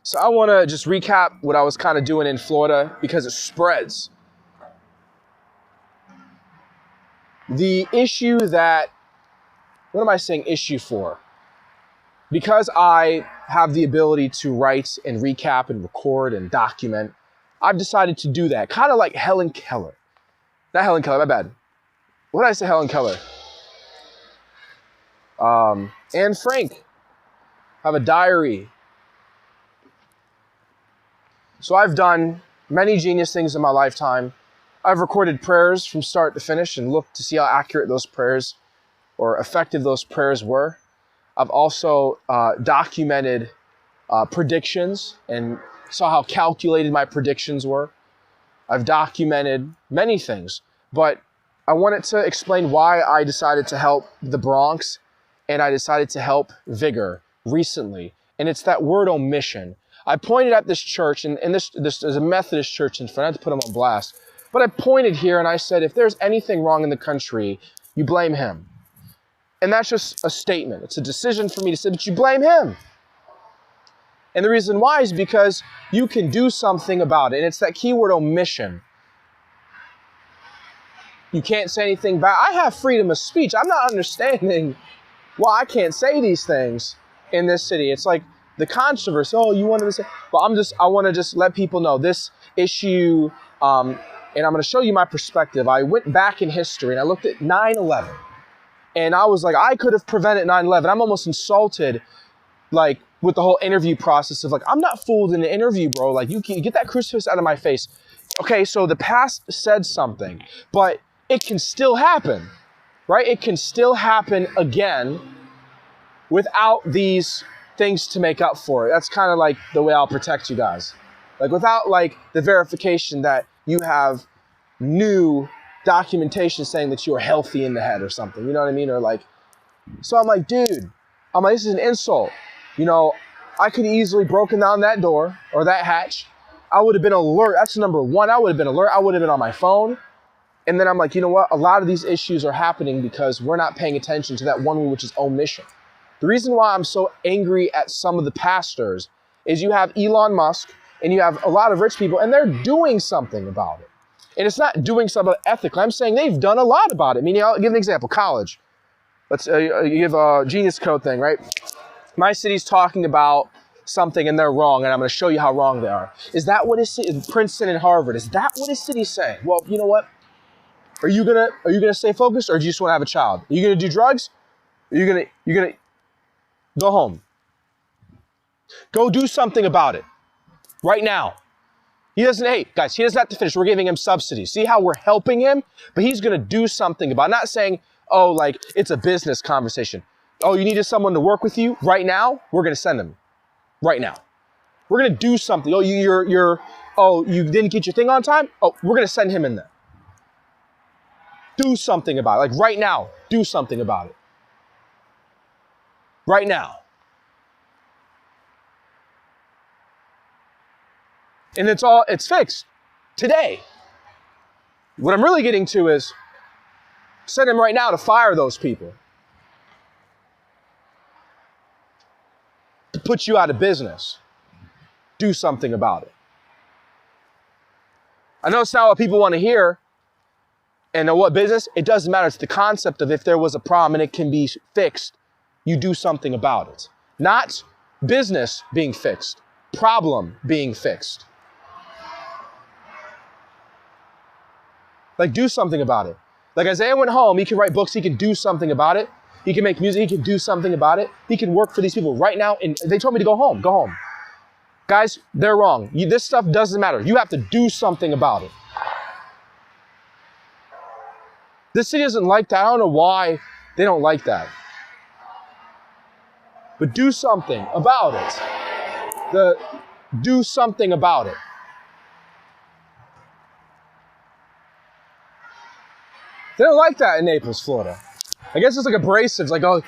So I want to just recap what I was kind of doing in Florida because it spreads. The issue that, what am I saying issue for? Because I have the ability to write and recap and record and document, I've decided to do that. Kind of like Helen Keller. Not Helen Keller, my bad. What did I say, Helen Keller? Anne Frank have a diary. So I've done many genius things in my lifetime. I've recorded prayers from start to finish and looked to see how accurate those prayers or effective those prayers were. I've also documented predictions and saw how calculated my predictions were. I've documented many things, but I wanted to explain why I decided to help the Bronx and I decided to help Vigor recently. And it's that word omission. I pointed at this church, and this is a Methodist church in front, not to put them on blast, but I pointed here and I said, if there's anything wrong in the country, you blame him. And that's just a statement. It's a decision for me to say, but you blame him. And the reason why is because you can do something about it. And it's that keyword omission. You can't say anything bad. I have freedom of speech. I'm not understanding why I can't say these things in this city. It's like the controversy. Oh, you wanted to say, but I want to just let people know this issue, and I'm going to show you my perspective. I went back in history and I looked at 9/11. And I was like, I could have prevented 9/11. I'm almost insulted, like, with the whole interview process of like, I'm not fooled in an interview, bro. Like, you can get that crucifix out of my face. Okay, so the past said something, but it can still happen, right? It can still happen again without these things to make up for it. That's kind of like the way I'll protect you guys. Like, without like the verification that you have new documentation saying that you are healthy in the head or something, you know what I mean? Or like, so I'm like, dude, this is an insult. You know, I could easily broken down that door or that hatch. I would have been alert. That's number one. I would have been alert. I would have been on my phone. And then I'm like, you know what? A lot of these issues are happening because we're not paying attention to that one, which is omission. The reason why I'm so angry at some of the pastors is you have Elon Musk and you have a lot of rich people and they're doing something about it. And it's not doing something ethically. I'm saying they've done a lot about it. Meaning, I'll give an example. College. Let's you give a genius code thing, right? My city's talking about something and they're wrong, and I'm going to show you how wrong they are. Is that what his city, Princeton and Harvard, is that what his city's saying? Well, you know what? Are you gonna stay focused, or do you just want to have a child? Are you gonna do drugs? Are you gonna go home? Go do something about it right now. He doesn't have to finish. We're giving him subsidies. See how we're helping him? But he's going to do something about it. Not saying, oh, like it's a business conversation. Oh, you needed someone to work with you right now? We're going to send him right now. We're going to do something. Oh, you didn't get your thing on time? Oh, we're going to send him in there. Do something about it. Like right now, do something about it. Right now. And it's fixed today. What I'm really getting to is send him right now to fire those people. To put you out of business. Do something about it. I know it's not what people want to hear. And what business? It doesn't matter. It's the concept of if there was a problem and it can be fixed, you do something about it. Not business being fixed. Problem being fixed. Like, do something about it. Like, Isaiah went home, he can write books, he can do something about it. He can make music, he can do something about it. He can work for these people right now, and they told me to go home. Go home. Guys, they're wrong. This stuff doesn't matter. You have to do something about it. This city doesn't like that. I don't know why they don't like that. But do something about it. Do something about it. They don't like that in Naples, Florida. I guess it's like abrasive. It's like, oh,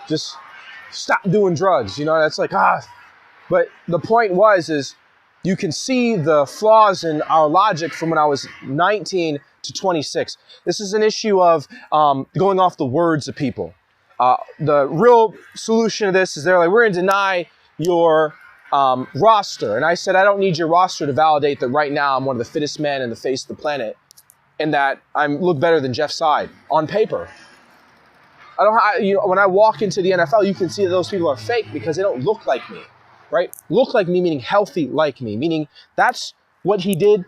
just stop doing drugs. You know, that's like, But the point is you can see the flaws in our logic from when I was 19 to 26. This is an issue of going off the words of people. The real solution to this is they're like, we're going to deny your roster. And I said, I don't need your roster to validate that right now I'm one of the fittest men in the face of the planet and that I look better than Jeff Side on paper. When I walk into the NFL, you can see that those people are fake because they don't look like me, right? Look like me, meaning healthy like me, meaning that's what he did.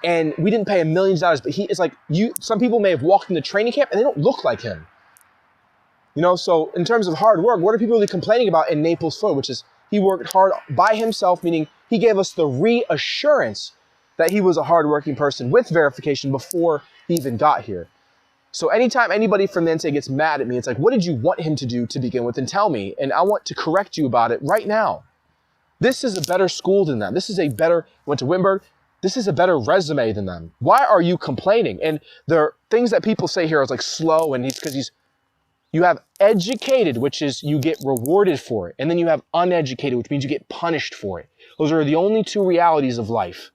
And we didn't pay $1 million, but it's like some people may have walked into training camp and they don't look like him. So in terms of hard work, what are people really complaining about in Naples Ford, which is he worked hard by himself, meaning he gave us the reassurance that he was a hardworking person with verification before he even got here. So anytime anybody from the NCAA gets mad at me, it's like, what did you want him to do to begin with? And tell me, and I want to correct you about it right now. This is a better school than them. Went to Wimberg. This is a better resume than them. Why are you complaining? And the things that people say here is like slow, and you have educated, which is you get rewarded for it. And then you have uneducated, which means you get punished for it. Those are the only two realities of life.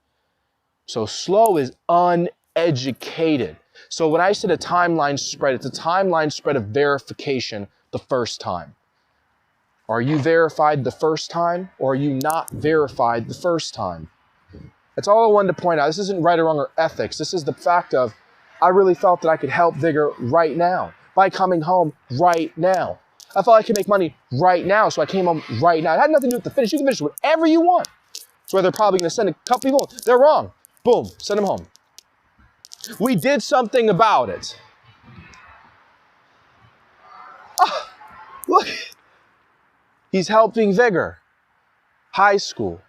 So slow is uneducated. So when I said a timeline spread, it's a timeline spread of verification the first time. Are you verified the first time, or are you not verified the first time? That's all I wanted to point out. This isn't right or wrong or ethics. This is the fact of, I really felt that I could help Vigor right now by coming home right now. I felt I could make money right now, so I came home right now. It had nothing to do with the finish. You can finish whatever you want. So they're probably going to send a couple people. They're wrong. Boom, send them home. We did something about it. Oh, look. He's helping Vigor. High school.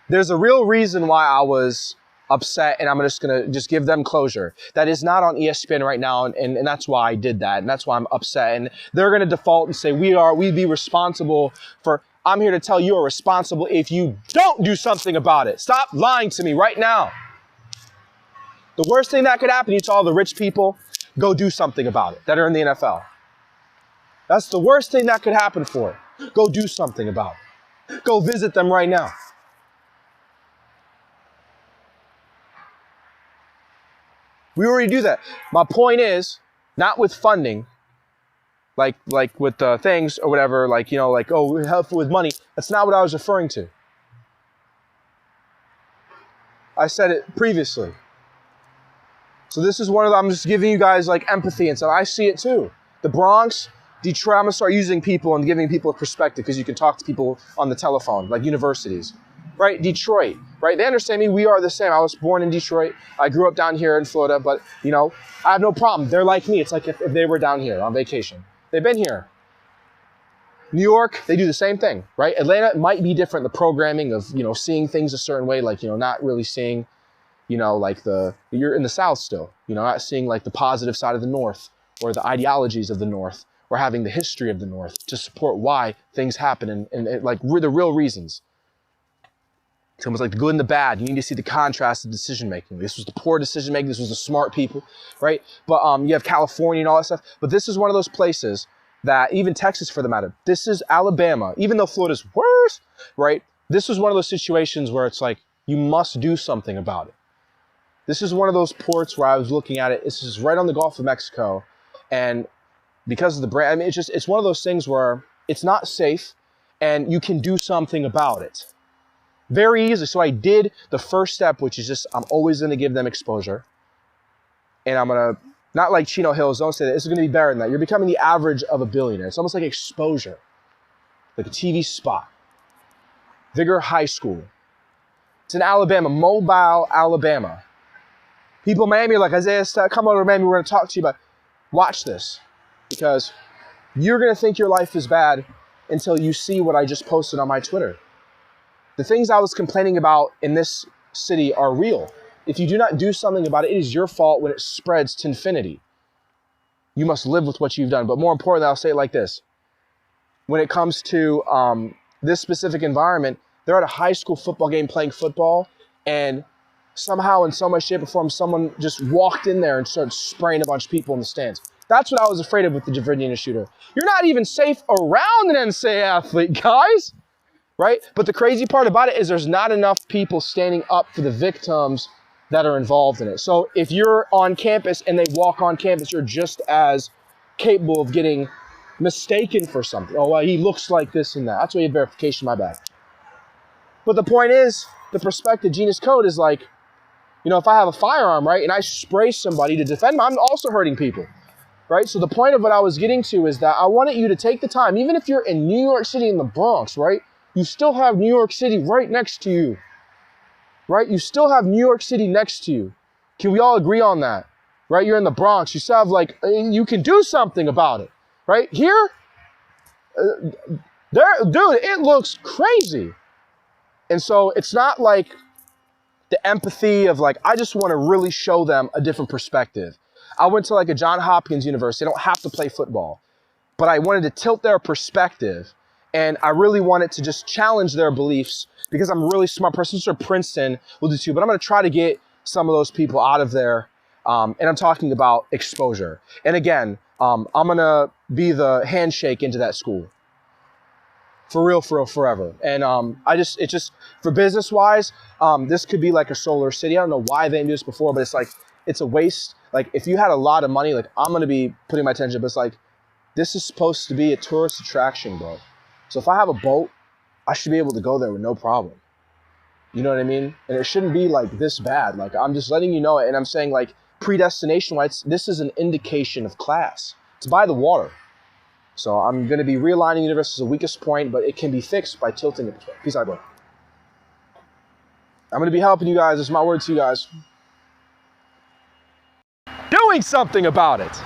There's a real reason why I was upset, and I'm just going to give them closure. That is not on ESPN right now, and that's why I did that, and that's why I'm upset. And they're going to default and say, we'd be responsible for... I'm here to tell you are responsible if you don't do something about it. Stop lying to me right now. The worst thing that could happen to all the rich people, go do something about it that are in the NFL. That's the worst thing that could happen for it. Go do something about it. Go visit them right now. We already do that. My point is, not with funding, like with things or whatever, oh, help with money. That's not what I was referring to. I said it previously. So this is I'm just giving you guys empathy and stuff. I see it too. The Bronx, Detroit, I'm gonna start using people and giving people a perspective because you can talk to people on the telephone, like universities. Right? Detroit, right? They understand me. We are the same. I was born in Detroit. I grew up down here in Florida, but I have no problem. They're like me. It's like if they were down here on vacation. They've been here. New York, they do the same thing, right? Atlanta might be different. The programming of, seeing things a certain way, not really seeing, you're in the South still, not seeing the positive side of the North or the ideologies of the North or having the history of the North to support why things happen and the real reasons. It's almost like the good and the bad. You need to see the contrast of decision-making. This was the poor decision-making. This was the smart people, right? But you have California and all that stuff. But this is one of those places that, even Texas for the matter, this is Alabama, even though Florida's worse, right? This was one of those situations where it's like, you must do something about it. This is one of those ports where I was looking at it. This is right on the Gulf of Mexico. And because of the brand, it's one of those things where it's not safe and you can do something about it. Very easy. So I did the first step, which is just, I'm always going to give them exposure. And I'm going to, not like Chino Hills, don't say that. This is going to be better than that. You're becoming the average of a billionaire. It's almost like exposure. Like a TV spot. Vigor High School. It's in Alabama, Mobile, Alabama. People in Miami are like, Isaiah, come over to Miami. We're going to talk to you about. Watch this. Because you're going to think your life is bad until you see what I just posted on my Twitter. The things I was complaining about in this city are real. If you do not do something about it, it is your fault when it spreads to infinity. You must live with what you've done. But more importantly, I'll say it like this. When it comes to this specific environment, they're at a high school football game playing football, and somehow in some way, shape, or form, someone just walked in there and started spraying a bunch of people in the stands. That's what I was afraid of with the Virginia shooter. You're not even safe around an NCAA athlete, guys. Right? But the crazy part about it is there's not enough people standing up for the victims that are involved in it. So if you're on campus and they walk on campus, you're just as capable of getting, mistaken for something. Oh, well, he looks like this and that. That's why you have verification, my bad. But the point is, the perspective genus code is like, you know, if I have a firearm, right, and I spray somebody to defend me, I'm also hurting people, right? So the point of what I was getting to is that I wanted you to take the time, even if you're in New York City in the Bronx, right, you still have New York City right next to you, right? You still have New York City next to you. Can we all agree on that, right? You're in the Bronx. You still have, like, you can do something about it, right? Here, dude, it looks crazy. And so it's not like the empathy of like, I just want to really show them a different perspective. I went to like a Johns Hopkins University. I don't have to play football, but I wanted to tilt their perspective. And I really wanted to just challenge their beliefs because I'm a really smart person. So Princeton will do too, but I'm going to try to get some of those people out of there. And I'm talking about exposure. And again, I'm going to be the handshake into that school. For real, forever. And it's just, for business-wise, this could be like a solar city. I don't know why they didn't do this before, but it's like, it's a waste. Like, if you had a lot of money, like, I'm going to be putting my attention, but it's like, this is supposed to be a tourist attraction, bro. So if I have a boat, I should be able to go there with no problem. You know what I mean? And it shouldn't be like this bad. Like, I'm just letting you know it. And I'm saying, like, predestination-wise, this is an indication of class. It's by the water. So I'm going to be realigning the universe as the weakest point, but it can be fixed by tilting it. Peace out, bro. I'm going to be helping you guys. This is my word to you guys. Doing something about it.